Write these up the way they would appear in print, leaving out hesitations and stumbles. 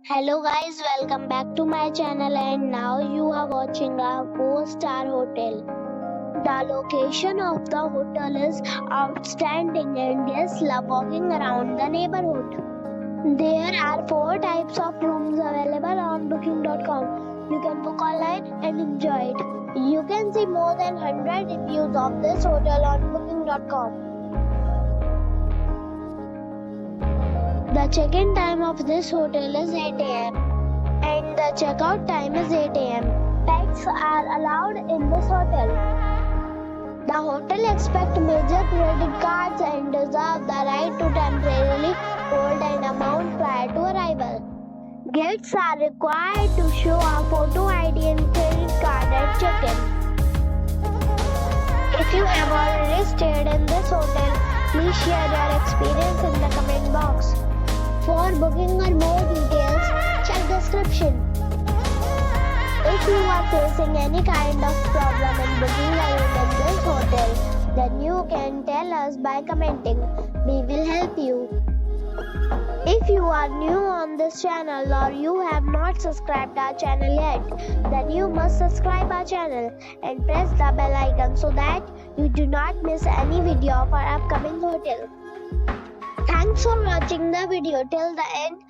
Hello guys, welcome back to my channel and now you are watching a 4-star hotel. The location of the hotel is outstanding and guests love walking around the neighborhood. There are 4 types of rooms available on booking.com. You can book online and enjoy it. You can see more than 100 reviews of this hotel on booking.com. The check-in time of this hotel is 8 am and the check-out time is 8 am. Pets are allowed in this hotel. The hotel accepts major credit cards and reserves the right to temporarily hold an amount prior to arrival. Guests are required to show a photo ID and credit card at check-in. If you have already stayed in this hotel, please share your experience in the comment box. For booking or more details, check description. If you are facing any kind of problem in booking a room in this hotel, then you can tell us by commenting. We will help you. If you are new on this channel or you have not subscribed our channel yet, then you must subscribe our channel and press the bell icon so that you do not miss any video of our upcoming hotel. Thanks for watching the video till the end.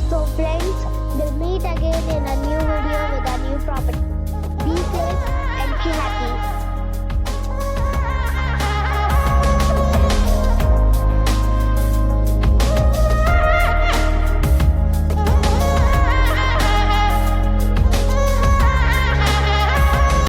So friends, we'll meet again in a new video with a new property. Be safe and be happy.